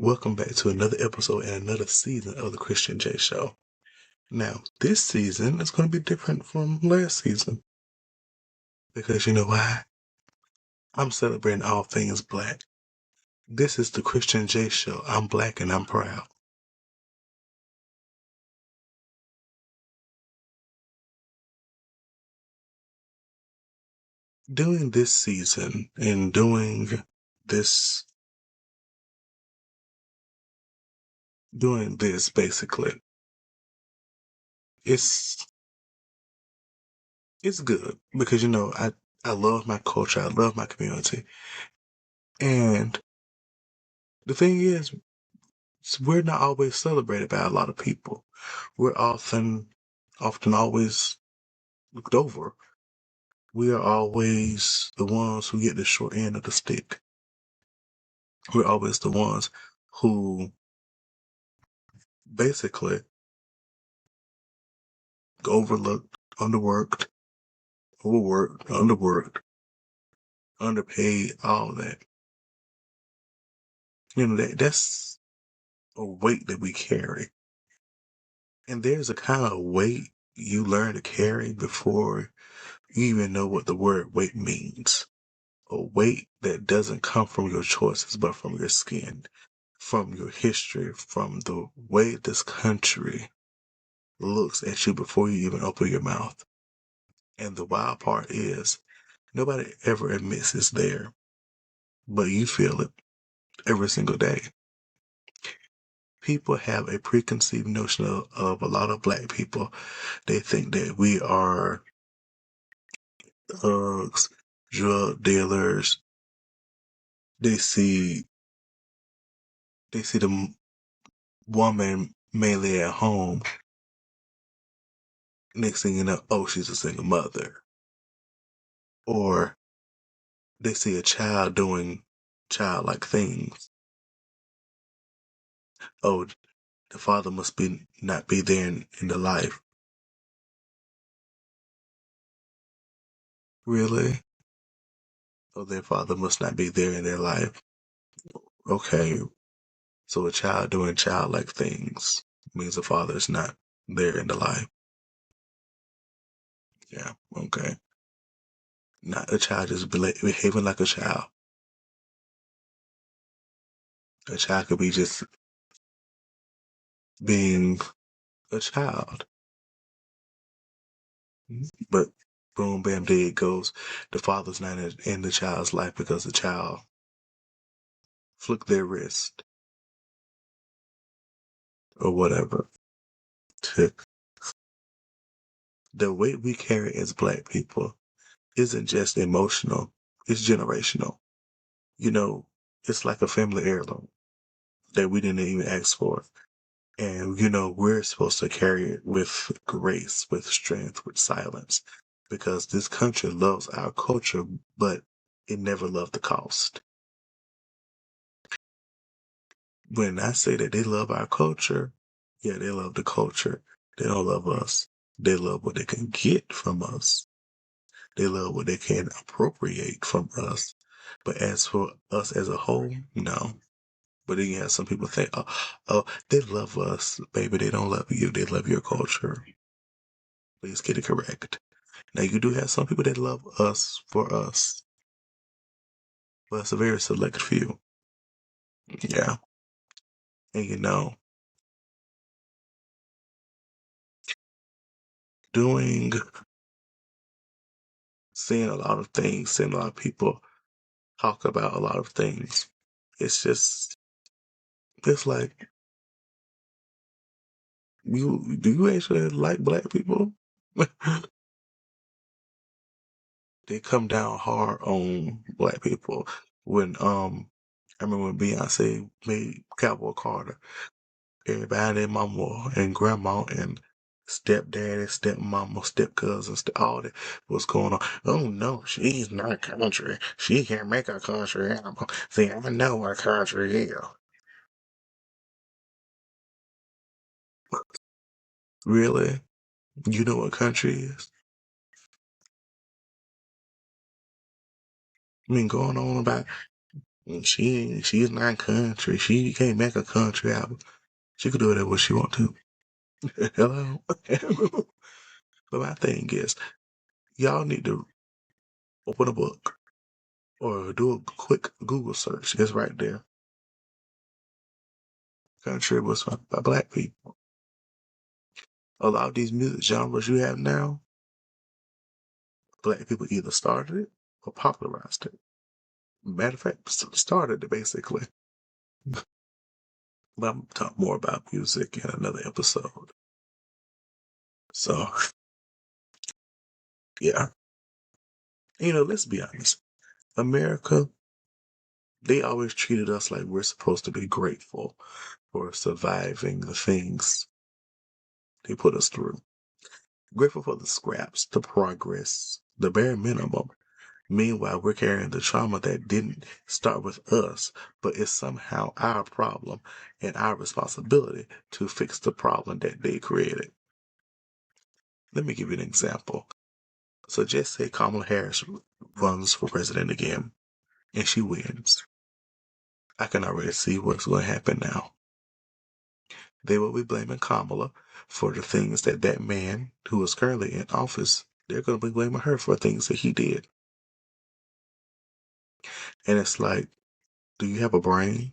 Welcome back to another episode and another season of the Christian J Show. Now, this season is going to be different from last season because you know why? I'm celebrating all things black. This is the Christian J Show. I'm black and I'm proud. Doing this season and this, doing this basically, it's it's good because I love my culture, I love my community, and the thing is, we're not always celebrated by a lot of people. We're often always looked over. We are always the ones who get the short end of the stick. We're always the ones who basically overlooked, overworked, underpaid, all that. That's a weight that we carry. And there's a kind of weight you learn to carry before you even know what the word weight means. A weight that doesn't come from your choices, but from your skin, from your history, from the way this country looks at you before you even open your mouth. And the wild part is, nobody ever admits it's there, but you feel it every single day. People have a preconceived notion of a lot of black people. They think that we are thugs, drug dealers. They see the woman mainly at home. Next thing you know, oh, she's a single mother. Or they see a child doing childlike things. Oh, the father must be not be there in the life. Really? Oh, their father must not be there in their life. Okay. So a child doing childlike things means the father is not there in the life. Yeah, okay. Not a child just behaving like a child. A child could be just being a child. But boom, bam, there it goes. The father's not in the child's life because the child flicked their wrist or whatever. The weight we carry as black people isn't just emotional, it's generational. It's like a family heirloom that we didn't even ask for. And, we're supposed to carry it with grace, with strength, with silence, because this country loves our culture, but it never loved the cost. When I say that they love our culture, yeah, they love the culture. They don't love us. They love what they can get from us. They love what they can appropriate from us. But as for us as a whole, no. But then you have some people think, oh, they love us. Baby, they don't love you. They love your culture. Please get it correct. Now, you do have some people that love us for us, but it's a very select few. Yeah. And doing, seeing a lot of things, seeing a lot of people talk about a lot of things, it's like, do you actually like black people? They come down hard on black people. When I remember when Beyonce made Cowboy Carter, everybody, mama and grandma and stepdaddy, stepmama, stepcousins, all that was going on. Oh no, she's not country. She can't make a country album. See, I know what country is. Really? You know what country is? I mean, going on about And she's not country. She can't make a country album. She could do whatever she want to. Hello? But my thing is, y'all need to open a book or do a quick Google search. It's right there. Country was by black people. A lot of these music genres you have now, black people either started it or popularized it. Matter of fact, started it basically. But I'm gonna talk more about music in another episode. So, yeah. Let's be honest. America, they always treated us like we're supposed to be grateful for surviving the things they put us through. Grateful for the scraps, the progress, the bare minimum. Meanwhile, we're carrying the trauma that didn't start with us, but is somehow our problem and our responsibility to fix the problem that they created. Let me give you an example. So just say Kamala Harris runs for president again and she wins. I can already see what's going to happen now. They will be blaming Kamala for the things that man who is currently in office, they're going to be blaming her for things that he did. And it's like, do you have a brain?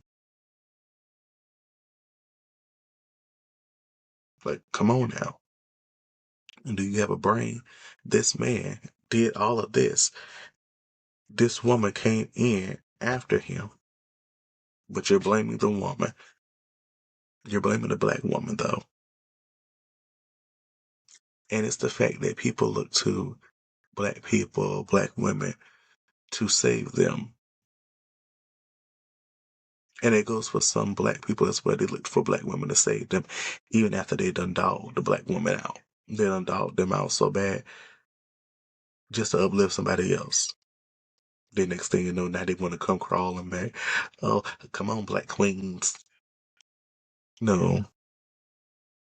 Like, come on now. And do you have a brain? This man did all of this. This woman came in after him, but you're blaming the woman. You're blaming the black woman, though. And it's the fact that people look to black people, black women, to save them. And it goes for some black people as well. They look for black women to save them, even after they done dogged the black woman out. They done dogged them out so bad just to uplift somebody else. The next thing you know, now they want to come crawling back. Oh, come on, black queens. No,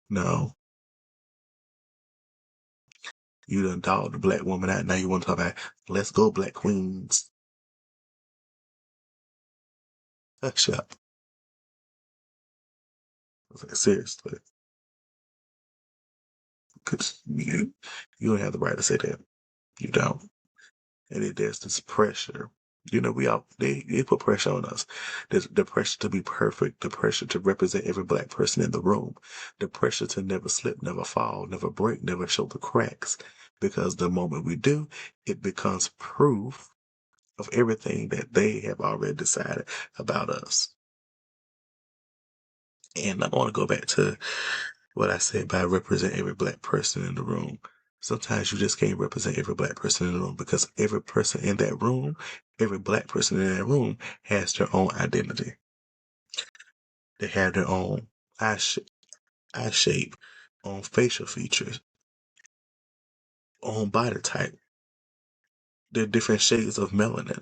no. You done dogged the black woman out. Now you want to talk about, let's go, black queens. Hush up. Like, seriously. Because you don't have the right to say that. You don't. And there's this pressure. They put pressure on us. There's the pressure to be perfect, the pressure to represent every black person in the room, the pressure to never slip, never fall, never break, never show the cracks. Because the moment we do, it becomes proof of everything that they have already decided about us. And I want to go back to what I said by represent every black person in the room. Sometimes you just can't represent every black person in the room because every person in that room, every black person in that room has their own identity. They have their own eye shape, own facial features, own body type, their different shades of melanin,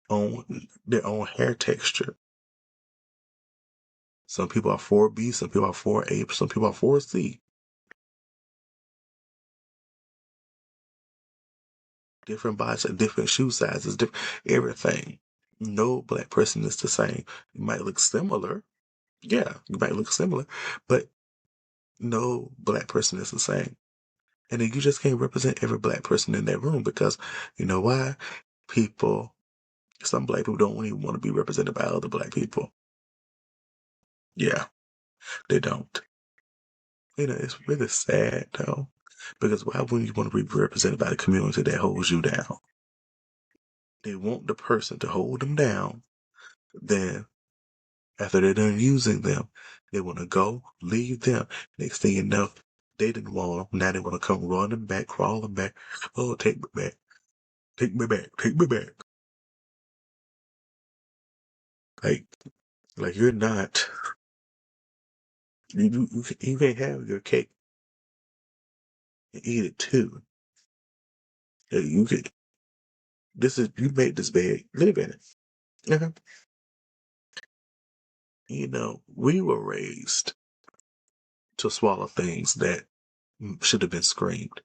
own their own hair texture. Some people are 4B, some people are 4A, some people are 4C. Different bodies, different shoe sizes, different everything. No black person is the same. You might look similar. Yeah, you might look similar, but no black person is the same. And then you just can't represent every black person in that room because you know why? People, some black people don't even want to be represented by other black people. Yeah, they don't. It's really sad though. Because why wouldn't you want to be represented by the community that holds you down? They want the person to hold them down. Then after they're done using them, they want to go, leave them. Next thing you know, they didn't want them. Now they want to come running back, crawling back. Oh, take me back. Take me back. Take me back. Like, like you're not. You can't have your cake and eat it too. You could. You made this bed. Live in it. Uh-huh. We were raised to swallow things that should have been screamed,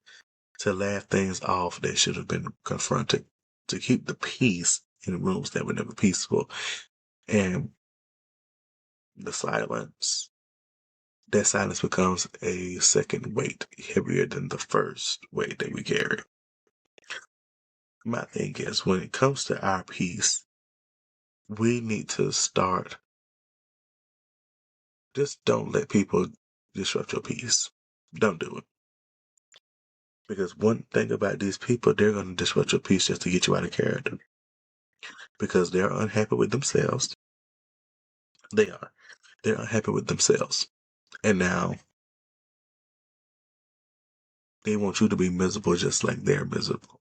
to laugh things off that should have been confronted, to keep the peace in rooms that were never peaceful. And the silence, that silence becomes a second weight heavier than the first weight that we carry. My thing is, when it comes to our peace, we need to start, just don't let people disrupt your peace. Don't do it. Because one thing about these people, they're going to disrupt your peace just to get you out of character. Because they're unhappy with themselves. They are. They're unhappy with themselves. And now they want you to be miserable just like they're miserable.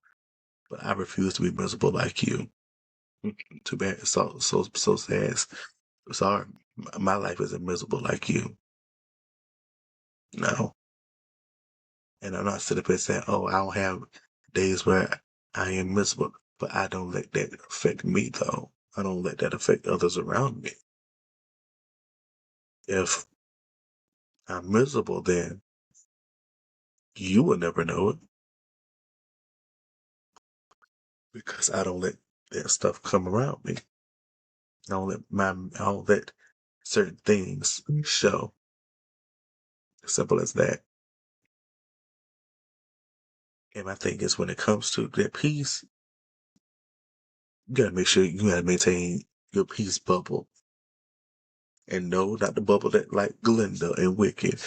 But I refuse to be miserable like you. Too bad. It's so sad. Sorry. My life isn't miserable like you. No. And I'm not sitting up and saying, oh, I don't have days where I am miserable. But I don't let that affect me, though. I don't let that affect others around me. If I'm miserable, then you will never know it because I don't let that stuff come around me. I don't let certain things show. Simple as that. And my thing is, when it comes to that peace, you gotta make sure you gotta maintain your peace bubble. And no, not the bubble that like Glinda and Wicked.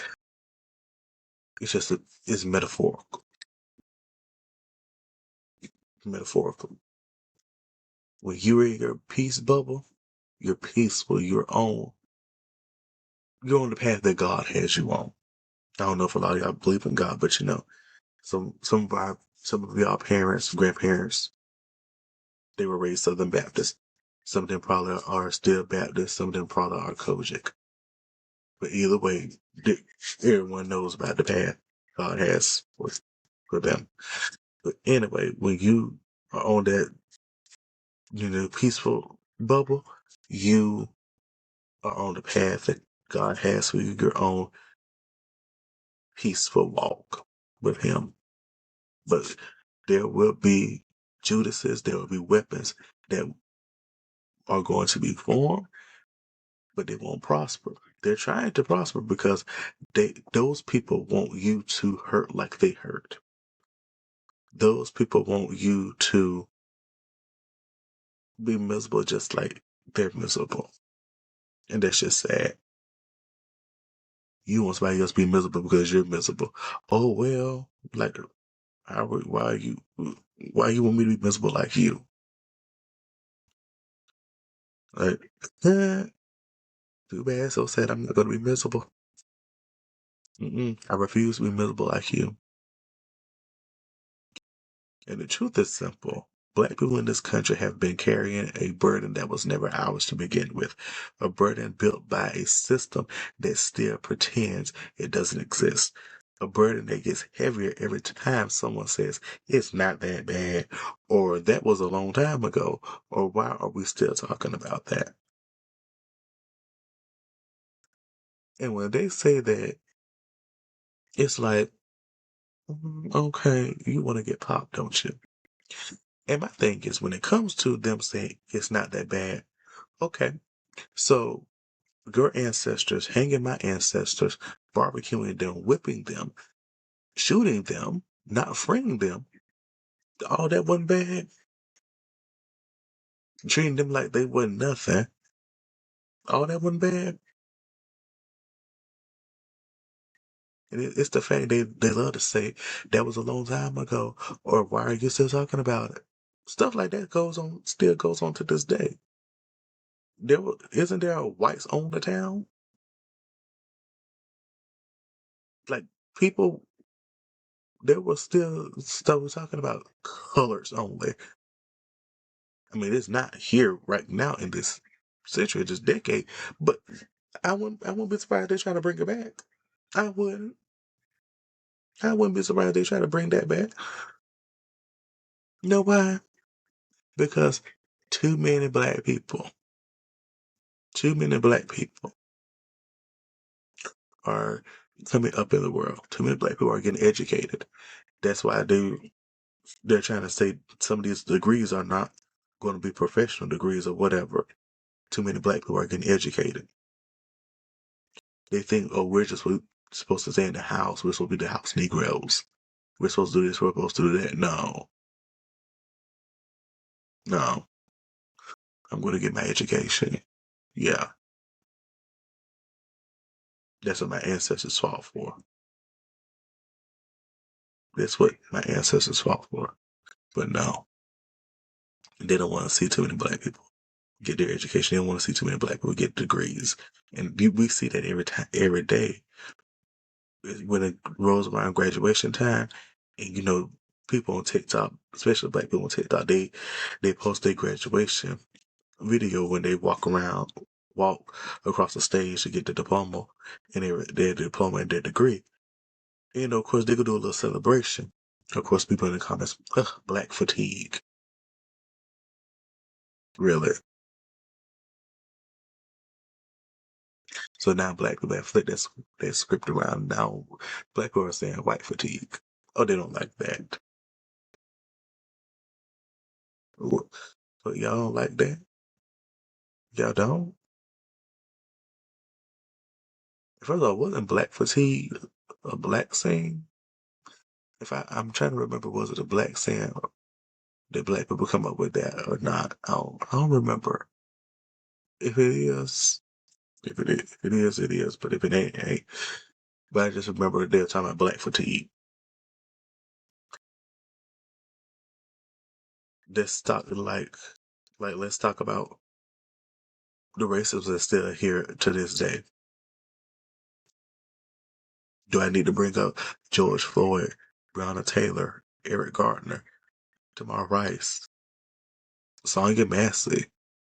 It's metaphorical. Metaphorical. When you're in your peace bubble, you're peaceful, you're on the path that God has you on. I don't know if a lot of y'all believe in God, but some of y'all parents, grandparents, they were raised Southern Baptist. Some of them probably are still Baptist, some of them probably are Kojic. But either way, everyone knows about the path God has for them. But anyway, when you are on that, peaceful bubble, you are on the path that God has for you, your own peaceful walk with Him. But there will be Judases, there will be weapons that are going to be formed, but they won't prosper. They're trying to prosper because those people want you to hurt like they hurt. Those people want you to be miserable just like they're miserable. And that's just sad. You want somebody else to be miserable because you're miserable. Oh well, like why you want me to be miserable like you? Like, too bad, so sad I'm not gonna be miserable. I refuse to be miserable like you. And the truth is simple. Black people in this country have been carrying a burden that was never ours to begin with. A burden built by a system that still pretends it doesn't exist. A burden that gets heavier every time someone says, it's not that bad, or that was a long time ago, or why are we still talking about that? And when they say that, it's like, okay, you want to get popped, don't you? And my thing is, when it comes to them saying it's not that bad, okay, so your ancestors, hanging my ancestors, barbecuing them, whipping them, shooting them, not freeing them, all that wasn't bad. Treating them like they wasn't nothing, all that wasn't bad. And it's the fact they love to say that was a long time ago, or why are you still talking about it? Stuff like that still goes on to this day. Isn't there a whites own the town? Like people, there was still stuff we're talking about colors only. I mean, it's not here right now in this century, this decade, but I wouldn't be surprised they try to bring it back. I wouldn't. I wouldn't be surprised they try to bring that back. You know why? Because too many black people, too many black people are coming up in the world. Too many black people are getting educated. That's why they're trying to say some of these degrees are not going to be professional degrees or whatever. Too many black people are getting educated. They think, oh, we're just supposed to stay in the house. We're supposed to be the house Negroes. We're supposed to do this. We're supposed to do that. No, no. I'm going to get my education. Yeah, that's what my ancestors fought for. That's what my ancestors fought for. But no, they don't want to see too many black people get their education. They don't want to see too many black people get degrees. And we see that every time, every day. When it rolls around graduation time, and people on TikTok, especially black people on TikTok, they post their graduation video when they walk across the stage to get the diploma and their diploma and their degree. And, of course, they could do a little celebration. Of course, people in the comments, ugh, black fatigue. Really? So now black people have flipped that script around. Now black people are saying white fatigue. Oh, they don't like that. So y'all don't like that? Y'all don't? First of all, wasn't black fatigue a black saying? I'm trying to remember, was it a black saying? Did black people come up with that or not? I don't remember. If it is, if it is, it is. But if it ain't, it ain't. But I just remember they were talking about black fatigue. Let's talk let's talk about the racism that's still here to this day. Do I need to bring up George Floyd, Breonna Taylor, Eric Gardner, Tamar Rice, Sonya Massey,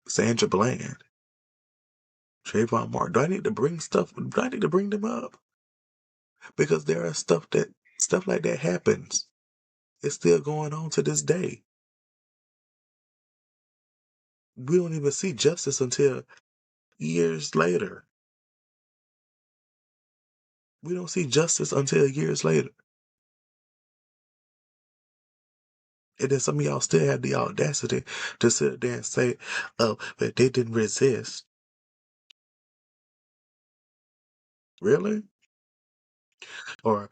Sandra Bland, Trayvon Martin? Do I need to bring stuff? Do I need to bring them up? Because there are stuff like that happens. It's still going on to this day. We don't even see justice until years later. We don't see justice until years later. And then some of y'all still have the audacity to sit there and say, oh, but they didn't resist. Really? Or,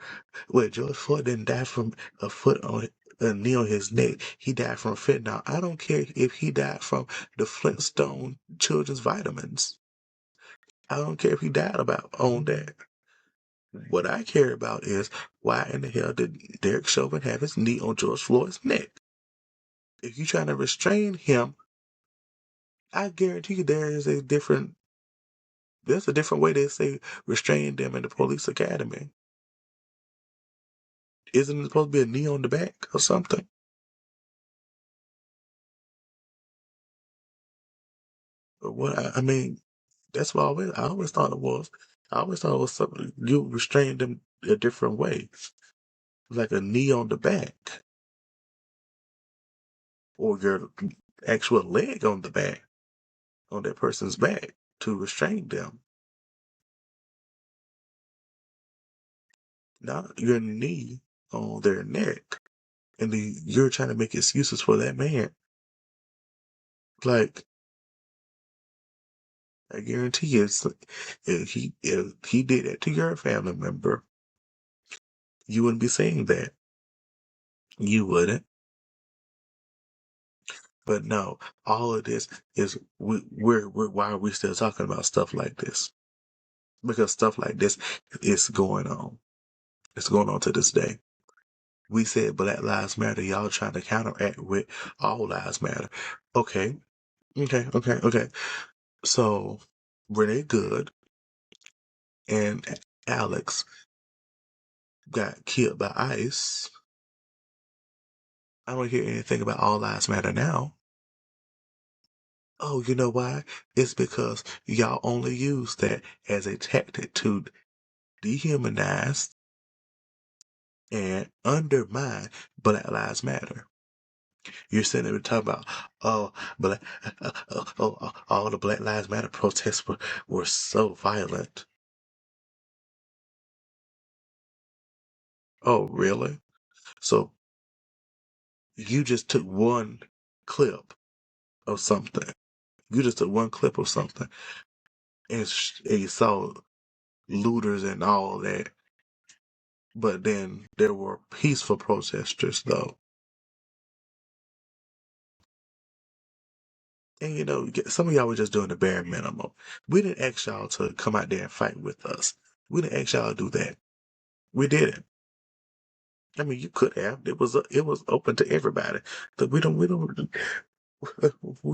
well, George Floyd didn't die from a knee on his neck. He died from fentanyl. I don't care if he died from the Flintstone children's vitamins. I don't care if he died on that. What I care about is why in the hell did Derek Chauvin have his knee on George Floyd's neck? If you're trying to restrain him, I guarantee you there's a different way they say restrain them in the police academy. Isn't it supposed to be a knee on the back or something? Or what? I mean, that's what I always thought it was. I always thought it was something you restrain them a different way, like a knee on the back or your actual leg on the back, on that person's back to restrain them. Not your knee on their neck. And then you're trying to make excuses for that man. Like, I guarantee you, if he did that to your family member, you wouldn't be saying that. You wouldn't. But no, all of this is we're why are we still talking about stuff like this? Because stuff like this is going on. It's going on to this day. We said Black Lives Matter. Y'all trying to counteract with All Lives Matter. Okay, okay. So Renee Good and Alex got killed by ICE. I don't hear anything about All Lives Matter now. Oh, you know why? It's because y'all only use that as a tactic to dehumanize and undermine Black Lives Matter. You're sitting there talking about, oh, all the Black Lives Matter protests were so violent. Oh, really? So you just took one clip of something. You just took one clip of something and, and you saw looters and all that. But then there were peaceful protesters, though. And some of y'all were just doing the bare minimum. We didn't ask y'all to come out there and fight with us. We didn't ask y'all to do that. We didn't. I mean, you could have. It was open to everybody. But we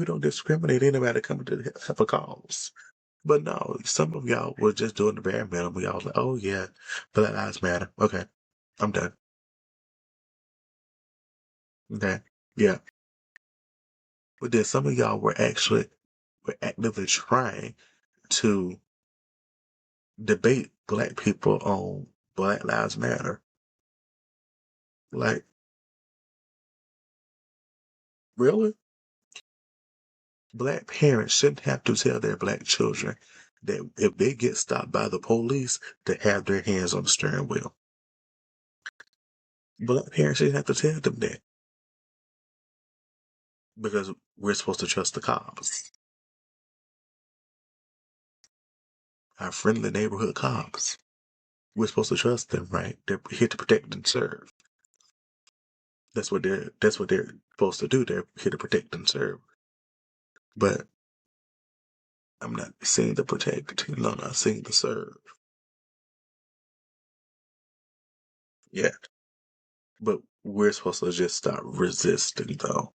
don't discriminate anybody coming to help a cause. But no, some of y'all were just doing the bare minimum. Y'all was like, oh yeah, Black Lives Matter. Okay, I'm done. Okay, yeah. But then some of y'all were actively trying to debate black people on Black Lives Matter. Like, really? Black parents shouldn't have to tell their black children that if they get stopped by the police, to have their hands on the steering wheel. Black parents shouldn't have to tell them that because we're supposed to trust the cops, our friendly neighborhood cops. We're supposed to trust them, right? They're here to protect and serve. That's what they're supposed to do. They're here to protect and serve. But I'm not seeing the protect. No, I'm not seeing the serve. Yeah. But we're supposed to just start resisting, though.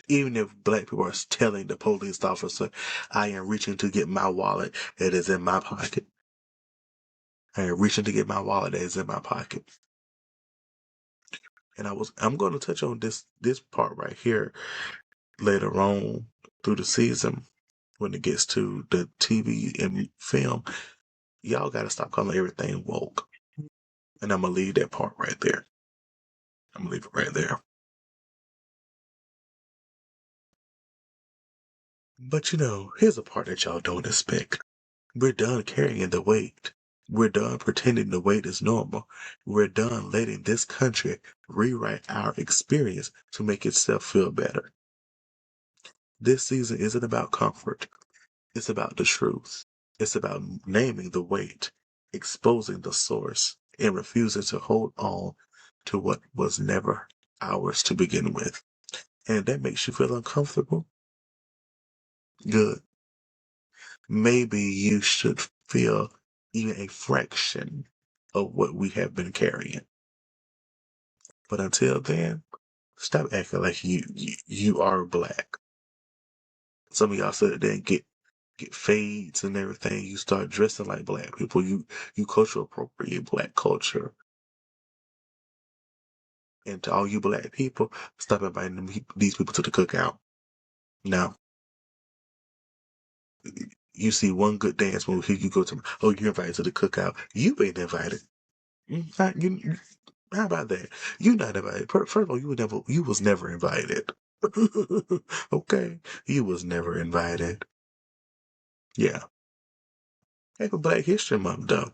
Even if black people are telling the police officer, I am reaching to get my wallet that is in my pocket. I am reaching to get my wallet that is in my pocket. And I'm going to touch on this part right here later on through the season when it gets to the TV and film. Y'all got to stop calling everything woke. And I'm going to leave that part right there. I'm going to leave it right there. But here's a part that y'all don't expect. We're done carrying the weight. We're done pretending the weight is normal. We're done letting this country rewrite our experience to make itself feel better. This season isn't about comfort. It's about the truth. It's about naming the weight, exposing the source, and refusing to hold on to what was never ours to begin with. And that makes you feel uncomfortable? Good. Maybe you should feel even a fraction of what we have been carrying. But until then, stop acting like you are black. Some of y'all sit there and get fades and everything. You start dressing like black people. You cultural appropriate black culture. And to all you black people, stop inviting these people to the cookout. Now, you see one good dance move, here you go to, oh, you're invited to the cookout. You ain't invited. How about that? You not invited. First of all, you was never invited. Okay, you was never invited. Yeah. Happy Black History Month, though.